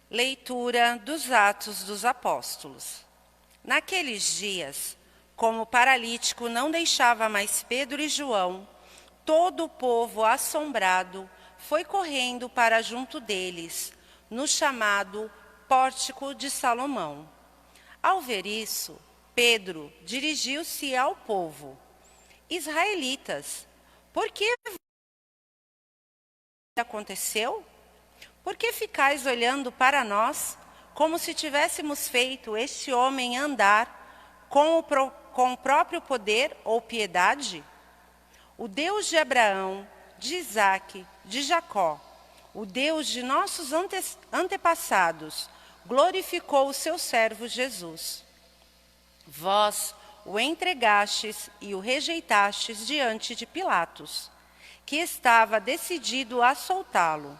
Leitura dos Atos dos Apóstolos. Naqueles dias, como o paralítico não deixava mais Pedro e João, todo o povo, assombrado, foi correndo para junto deles, no chamado Pórtico de Salomão. Ao ver isso, Pedro dirigiu-se ao povo: Israelitas, por que aconteceu? Por que ficais olhando para nós, como se tivéssemos feito este homem andar com o próprio poder ou piedade? O Deus de Abraão, de Isaque, de Jacó, o Deus de nossos antepassados, glorificou o seu servo Jesus. Vós o entregastes e o rejeitastes diante de Pilatos, que estava decidido a soltá-lo.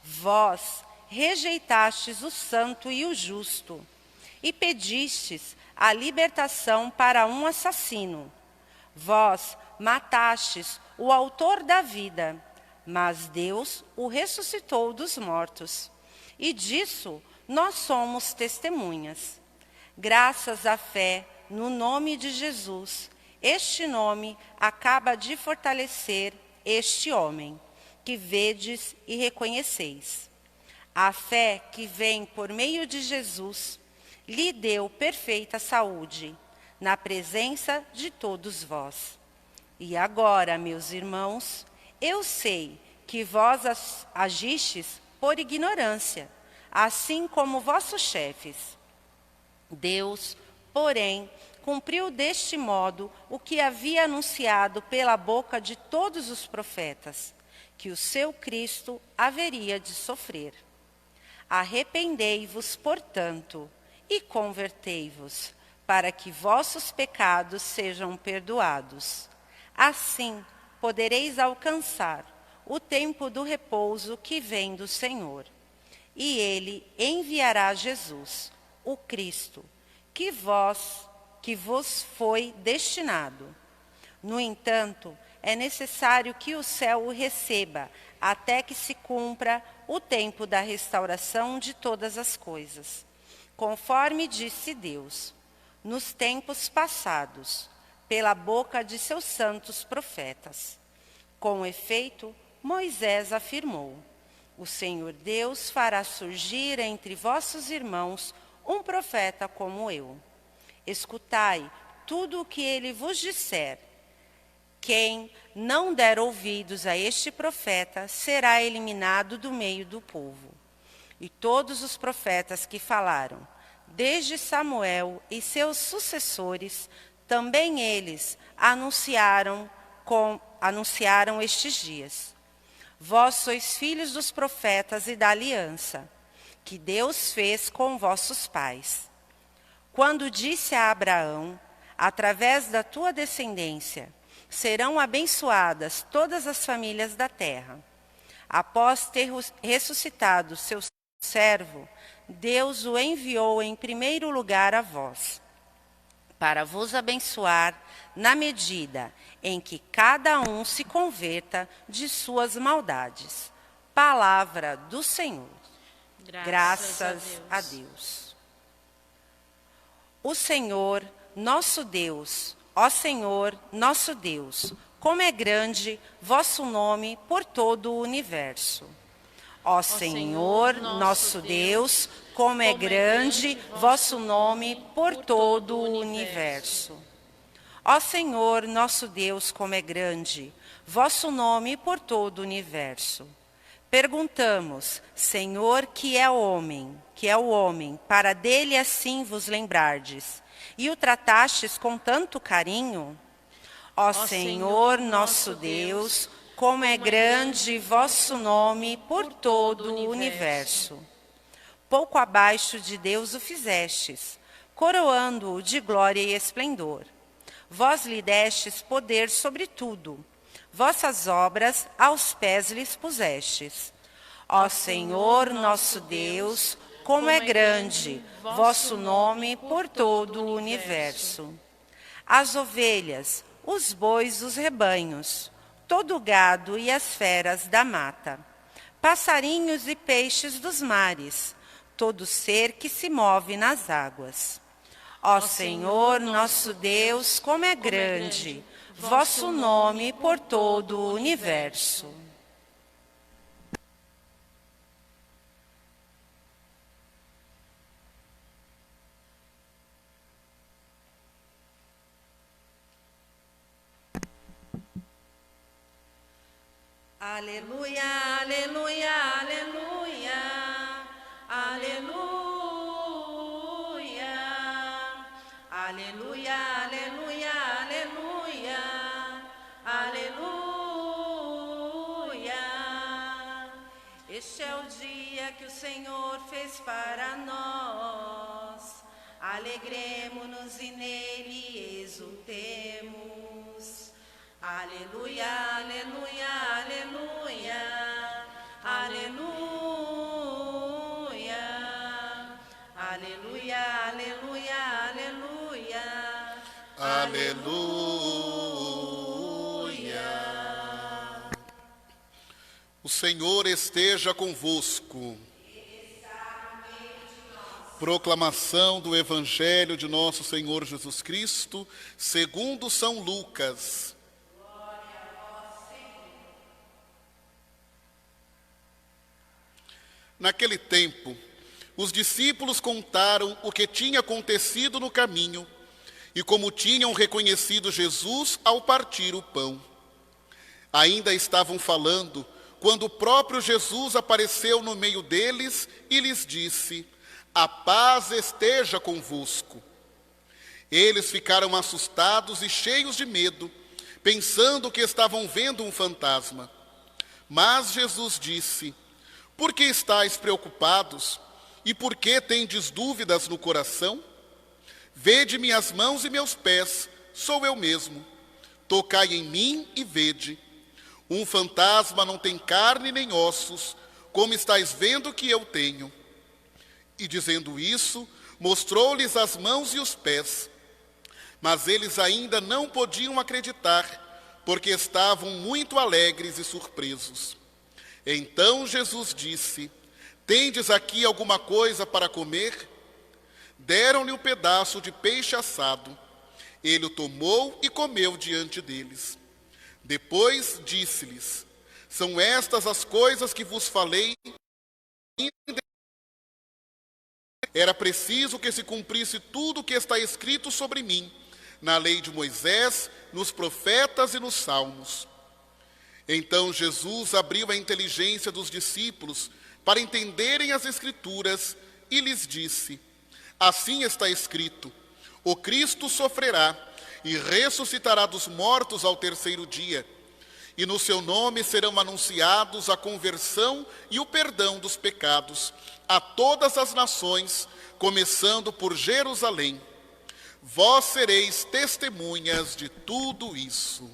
Vós rejeitastes o santo e o justo, e pedistes a libertação para um assassino. Vós matastes o autor da vida, mas Deus o ressuscitou dos mortos. E disso nós somos testemunhas. Graças à fé no nome de Jesus, este nome acaba de fortalecer este homem, que vedes e reconheceis. A fé que vem por meio de Jesus lhe deu perfeita saúde, na presença de todos vós. E agora, meus irmãos, eu sei que vós agistes por ignorância, assim como vossos chefes. Deus, porém, cumpriu deste modo o que havia anunciado pela boca de todos os profetas, que o seu Cristo haveria de sofrer. Arrependei-vos, portanto, e convertei-vos, para que vossos pecados sejam perdoados. Assim, podereis alcançar o tempo do repouso que vem do Senhor. E ele enviará Jesus, o Cristo, que vos foi destinado. No entanto, é necessário que o céu o receba, até que se cumpra o tempo da restauração de todas as coisas. Conforme disse Deus, nos tempos passados, pela boca de seus santos profetas. Com efeito, Moisés afirmou: o Senhor Deus fará surgir entre vossos irmãos um profeta como eu. Escutai tudo o que ele vos disser. Quem não der ouvidos a este profeta será eliminado do meio do povo. E todos os profetas que falaram, desde Samuel e seus sucessores, também eles anunciaram estes dias. Vós sois filhos dos profetas e da aliança, que Deus fez com vossos pais. Quando disse a Abraão, através da tua descendência, serão abençoadas todas as famílias da terra. Após ter ressuscitado seu servo, Deus o enviou em primeiro lugar a vós, para vos abençoar na medida em que cada um se converta de suas maldades. Palavra do Senhor. Graças a Deus. O Senhor, nosso Deus, ó Senhor, nosso Deus, como é grande vosso nome por todo o universo. Ó Senhor, nosso Deus, como é grande vosso nome por todo o universo. Ó Senhor, nosso Deus, como é grande vosso nome por todo o universo. Perguntamos, Senhor, que é o homem, para dele assim vos lembrardes, e o tratastes com tanto carinho? Ó Senhor, nosso Deus, como é grande vosso nome por todo o universo. Pouco abaixo de Deus o fizestes, coroando-o de glória e esplendor. Vós lhe destes poder sobre tudo, vossas obras aos pés lhes pusestes. Ó Senhor, nosso Deus, como é grande vosso nome por todo o universo. As ovelhas, os bois, os rebanhos, todo o gado e as feras da mata, passarinhos e peixes dos mares, todo ser que se move nas águas. Ó Senhor, nosso Deus, como é grande vosso nome por todo o universo. Aleluia, aleluia, aleluia, aleluia, aleluia, aleluia, aleluia, aleluia. Este é o dia que o Senhor fez para nós. Alegremo-nos e nele exultemos. Aleluia, aleluia, aleluia, aleluia, aleluia, aleluia, aleluia, aleluia. O Senhor esteja convosco. Proclamação do Evangelho de nosso Senhor Jesus Cristo, segundo São Lucas. Naquele tempo, os discípulos contaram o que tinha acontecido no caminho e como tinham reconhecido Jesus ao partir o pão. Ainda estavam falando quando o próprio Jesus apareceu no meio deles e lhes disse: a paz esteja convosco. Eles ficaram assustados e cheios de medo, pensando que estavam vendo um fantasma. Mas Jesus disse: por que estáis preocupados? E por que tendes dúvidas no coração? Vede minhas mãos e meus pés, sou eu mesmo. Tocai em mim e vede. Um fantasma não tem carne nem ossos, como estáis vendo que eu tenho. E dizendo isso, mostrou-lhes as mãos e os pés. Mas eles ainda não podiam acreditar, porque estavam muito alegres e surpresos. Então Jesus disse: tendes aqui alguma coisa para comer? Deram-lhe um pedaço de peixe assado. Ele o tomou e comeu diante deles. Depois disse-lhes: são estas as coisas que vos falei. Era preciso que se cumprisse tudo o que está escrito sobre mim, na lei de Moisés, nos profetas e nos salmos. Então Jesus abriu a inteligência dos discípulos para entenderem as Escrituras e lhes disse: assim está escrito, o Cristo sofrerá e ressuscitará dos mortos ao terceiro dia, e no seu nome serão anunciados a conversão e o perdão dos pecados a todas as nações, começando por Jerusalém. Vós sereis testemunhas de tudo isso.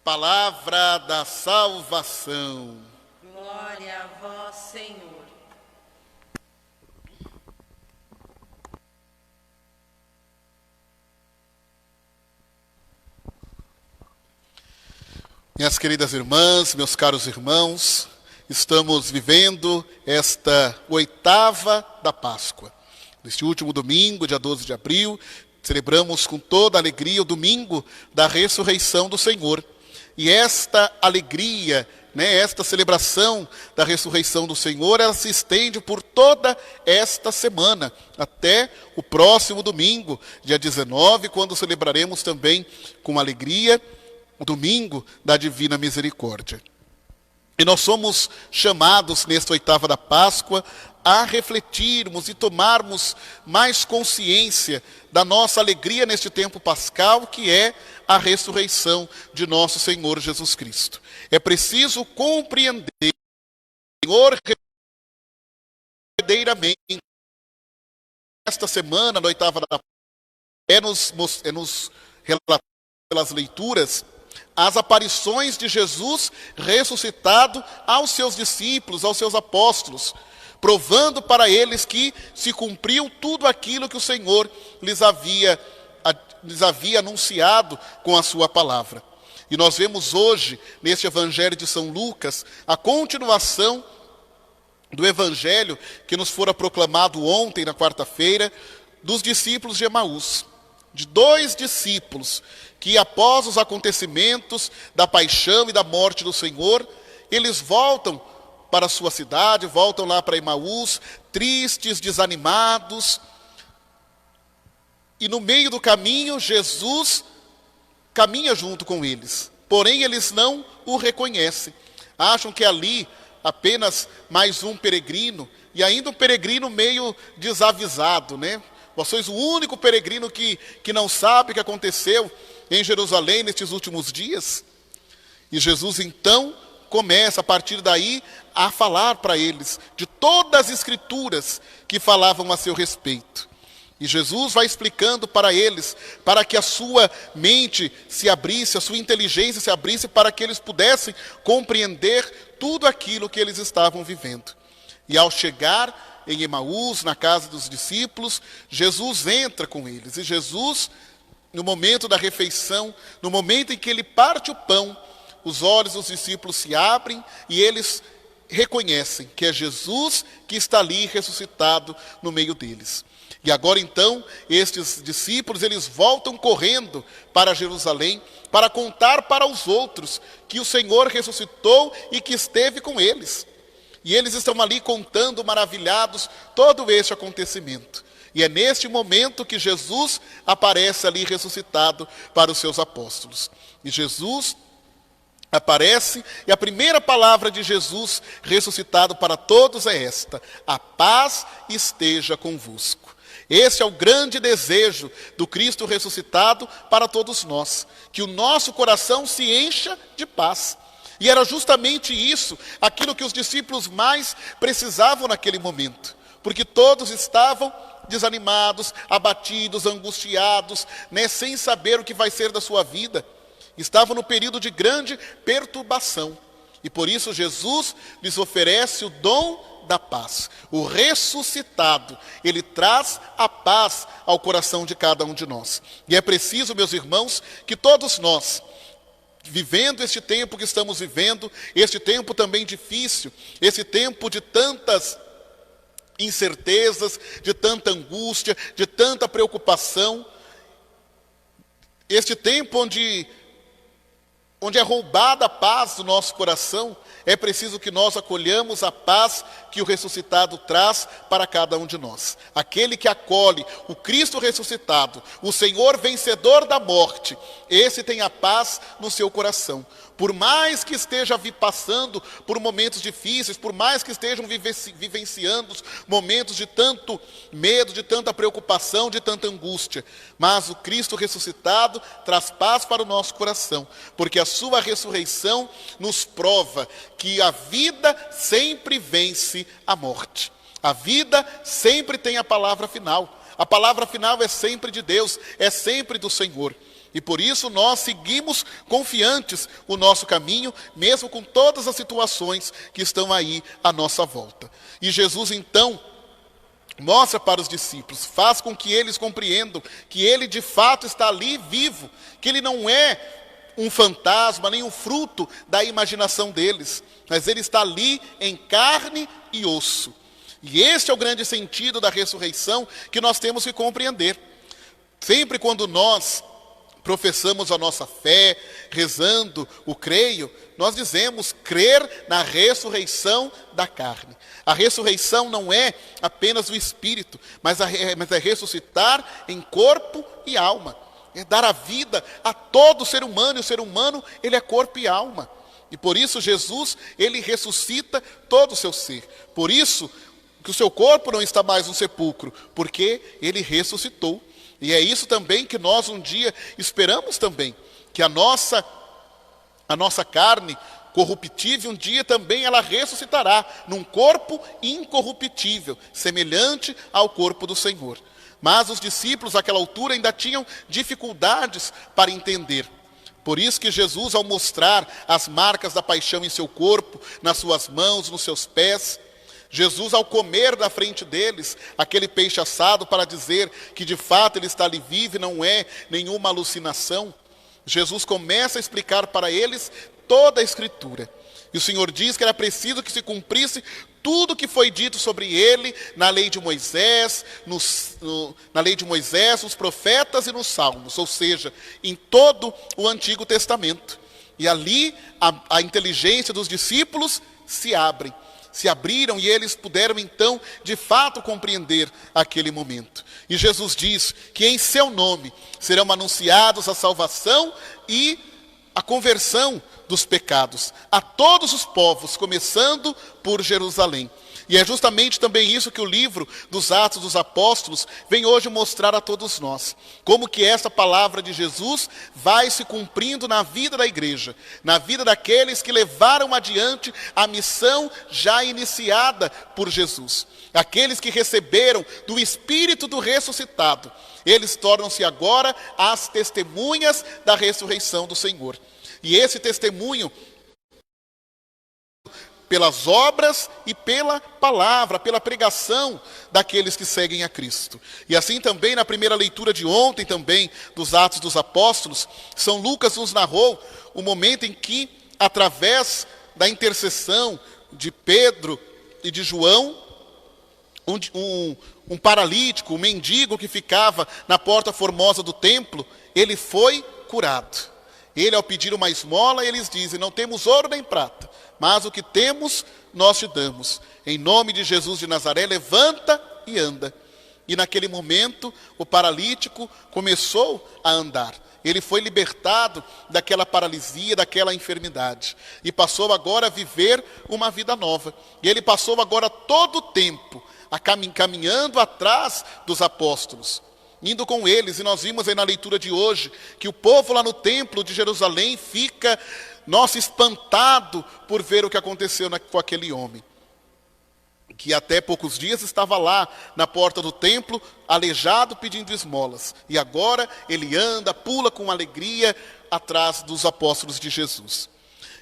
Palavra da salvação. Glória a vós, Senhor. Minhas queridas irmãs, meus caros irmãos, estamos vivendo esta oitava da Páscoa. Neste último domingo, dia 12 de abril, celebramos com toda alegria o domingo da ressurreição do Senhor. E esta alegria, esta celebração da ressurreição do Senhor, ela se estende por toda esta semana, até o próximo domingo, dia 19, quando celebraremos também com alegria o domingo da Divina Misericórdia. E nós somos chamados, nesta oitava da Páscoa, a refletirmos e tomarmos mais consciência da nossa alegria neste tempo pascal, que é a ressurreição de nosso Senhor Jesus Cristo. É preciso compreender o Senhor verdadeiramente. Esta semana, na oitava da Páscoa, é nos relatar pelas leituras as aparições de Jesus ressuscitado aos seus discípulos, aos seus apóstolos, provando para eles que se cumpriu tudo aquilo que o Senhor lhes havia anunciado com a sua palavra. E nós vemos hoje, neste Evangelho de São Lucas, a continuação do evangelho que nos fora proclamado ontem, na quarta-feira, dos discípulos de Emaús. De 2 discípulos que, após os acontecimentos da paixão e da morte do Senhor, eles voltam para a sua cidade, voltam lá para Emaús, tristes, desanimados. E no meio do caminho, Jesus caminha junto com eles. Porém, eles não o reconhecem. Acham que ali apenas mais um peregrino, e ainda um peregrino meio desavisado, né? Vós sois o único peregrino que não sabe o que aconteceu em Jerusalém nestes últimos dias. E Jesus então começa a partir daí a falar para eles de todas as escrituras que falavam a seu respeito. E Jesus vai explicando para eles, para que a sua mente se abrisse, a sua inteligência se abrisse, para que eles pudessem compreender tudo aquilo que eles estavam vivendo. E ao chegar em Emaús, na casa dos discípulos, Jesus entra com eles. E Jesus, no momento da refeição, no momento em que ele parte o pão, os olhos dos discípulos se abrem e eles reconhecem que é Jesus que está ali ressuscitado no meio deles. E agora então, estes discípulos, eles voltam correndo para Jerusalém para contar para os outros que o Senhor ressuscitou e que esteve com eles. E eles estão ali contando, maravilhados, todo este acontecimento. E é neste momento que Jesus aparece ali ressuscitado para os seus apóstolos. E Jesus aparece, e a primeira palavra de Jesus ressuscitado para todos é esta: a paz esteja convosco. Esse é o grande desejo do Cristo ressuscitado para todos nós, que o nosso coração se encha de paz. E era justamente isso, aquilo que os discípulos mais precisavam naquele momento, porque todos estavam desanimados, abatidos, angustiados, né, sem saber o que vai ser da sua vida. Estavam no período de grande perturbação. E por isso Jesus lhes oferece o dom da paz. O ressuscitado, ele traz a paz ao coração de cada um de nós. E é preciso, meus irmãos, que todos nós, vivendo este tempo que estamos vivendo, este tempo também difícil, esse tempo de tantas incertezas, de tanta angústia, de tanta preocupação, este tempo onde é roubada a paz do nosso coração, é preciso que nós acolhamos a paz que o ressuscitado traz para cada um de nós. Aquele que acolhe o Cristo ressuscitado, o Senhor vencedor da morte, esse tem a paz no seu coração. Por mais que esteja passando por momentos difíceis, por mais que estejam vivenciando momentos de tanto medo, de tanta preocupação, de tanta angústia, mas o Cristo ressuscitado traz paz para o nosso coração, porque a sua ressurreição nos prova que a vida sempre vence a morte. A vida sempre tem a palavra final. A palavra final é sempre de Deus, é sempre do Senhor. E por isso nós seguimos confiantes o nosso caminho, mesmo com todas as situações que estão aí à nossa volta. E Jesus então mostra para os discípulos, faz com que eles compreendam que ele de fato está ali vivo, que ele não é um fantasma, nem um fruto da imaginação deles, mas ele está ali em carne e osso. E este é o grande sentido da ressurreição que nós temos que compreender. Sempre quando nós professamos a nossa fé, rezando o creio, nós dizemos crer na ressurreição da carne. A ressurreição não é apenas o espírito, mas é ressuscitar em corpo e alma. É dar a vida a todo ser humano, e o ser humano, ele é corpo e alma. E por isso Jesus, ele ressuscita todo o seu ser. Por isso que o seu corpo não está mais no sepulcro, porque ele ressuscitou. E é isso também que nós um dia esperamos também, que a nossa carne corruptível um dia também ela ressuscitará num corpo incorruptível, semelhante ao corpo do Senhor. Mas os discípulos àquela altura ainda tinham dificuldades para entender. Por isso que Jesus, ao mostrar as marcas da paixão em seu corpo, nas suas mãos, nos seus pés, Jesus, ao comer na frente deles aquele peixe assado para dizer que de fato ele está ali vivo e não é nenhuma alucinação, Jesus começa a explicar para eles toda a Escritura. E o Senhor diz que era preciso que se cumprisse tudo o que foi dito sobre ele na lei de Moisés, na lei de Moisés, nos profetas e nos salmos, ou seja, em todo o Antigo Testamento. E ali a inteligência dos discípulos se abriram e eles puderam então de fato compreender aquele momento. E Jesus diz que em seu nome serão anunciados a salvação e a conversão dos pecados a todos os povos, começando por Jerusalém. E é justamente também isso que o livro dos Atos dos Apóstolos vem hoje mostrar a todos nós. Como que essa palavra de Jesus vai se cumprindo na vida da igreja, na vida daqueles que levaram adiante a missão já iniciada por Jesus. Aqueles que receberam do Espírito do ressuscitado, eles tornam-se agora as testemunhas da ressurreição do Senhor. E esse testemunho pelas obras e pela palavra, pela pregação daqueles que seguem a Cristo. E assim também na primeira leitura de ontem também dos Atos dos Apóstolos, São Lucas nos narrou o momento em que, através da intercessão de Pedro e de João, um paralítico, um mendigo que ficava na porta formosa do templo, ele foi curado. Ele, ao pedir uma esmola, eles dizem: não temos ouro nem prata, mas o que temos nós te damos. Em nome de Jesus de Nazaré, levanta e anda. E naquele momento, o paralítico começou a andar. Ele foi libertado daquela paralisia, daquela enfermidade. E passou agora a viver uma vida nova. E ele passou agora todo o tempo caminhando atrás dos apóstolos, indo com eles. E nós vimos aí na leitura de hoje que o povo lá no templo de Jerusalém fica, nossa, espantado por ver o que aconteceu com aquele homem, que até poucos dias estava lá na porta do templo, aleijado, pedindo esmolas. E agora ele anda, pula com alegria atrás dos apóstolos de Jesus.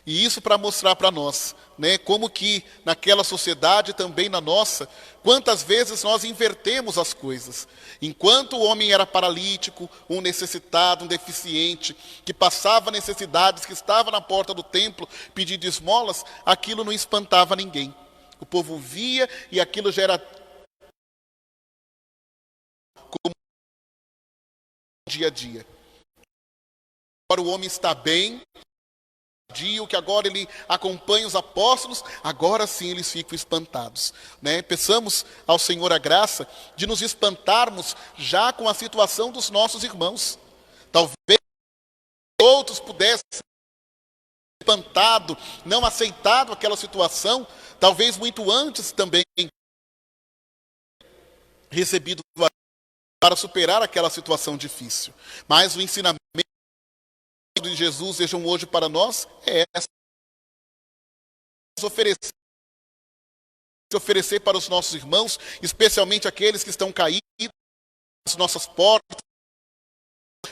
E isso para mostrar para nós, né, como que naquela sociedade, também na nossa, quantas vezes nós invertemos as coisas. Enquanto o homem era paralítico, um necessitado, um deficiente, que passava necessidades, que estava na porta do templo pedindo esmolas, aquilo não espantava ninguém. O povo via e aquilo já era como dia a dia. Agora o homem está bem, que agora ele acompanha os apóstolos, agora sim eles ficam espantados, né? Peçamos ao Senhor a graça de nos espantarmos já com a situação dos nossos irmãos. Talvez outros pudessem ser espantado, não aceitado aquela situação, talvez muito antes também recebido para superar aquela situação difícil. Mas o ensinamento de Jesus sejam hoje para nós é essa: oferecer para os nossos irmãos, especialmente aqueles que estão caídos nas nossas portas,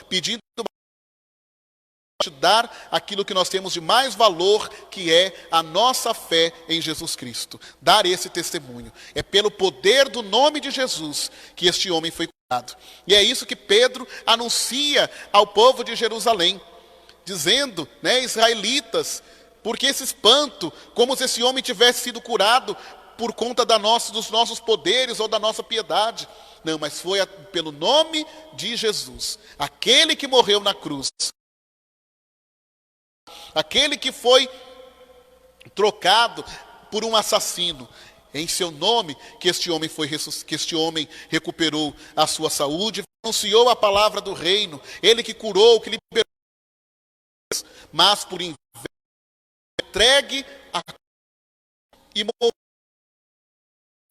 pedindo dar aquilo que nós temos de mais valor, que é a nossa fé em Jesus Cristo. Dar esse testemunho. É pelo poder do nome de Jesus que este homem foi curado. E é isso que Pedro anuncia ao povo de Jerusalém, dizendo, né, israelitas, porque esse espanto, como se esse homem tivesse sido curado por conta dos nossos poderes ou da nossa piedade. Não, mas foi pelo nome de Jesus, aquele que morreu na cruz, aquele que foi trocado por um assassino. Em seu nome que este homem recuperou a sua saúde, anunciou a palavra do reino, ele que curou, que libertou, mas por entregue e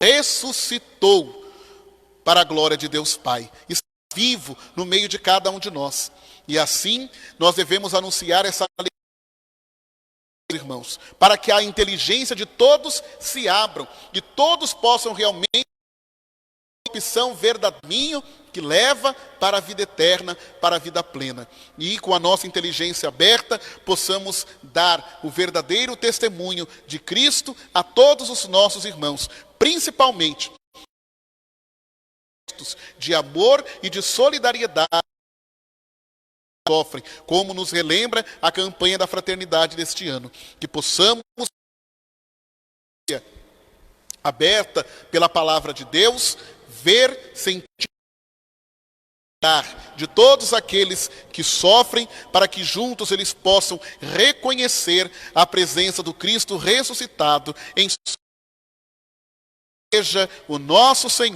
ressuscitou para a glória de Deus Pai. Está vivo no meio de cada um de nós. E assim nós devemos anunciar essa alegria, irmãos, para que a inteligência de todos se abram, e todos possam realmente opção verdadeira que leva para a vida eterna, para a vida plena. E com a nossa inteligência aberta, possamos dar o verdadeiro testemunho de Cristo a todos os nossos irmãos, principalmente de amor e de solidariedade sofrem, como nos relembra a campanha da fraternidade deste ano. Que possamos aberta pela palavra de Deus, ver, sentir de todos aqueles que sofrem, para que juntos eles possam reconhecer a presença do Cristo ressuscitado em sua igreja, o nosso Senhor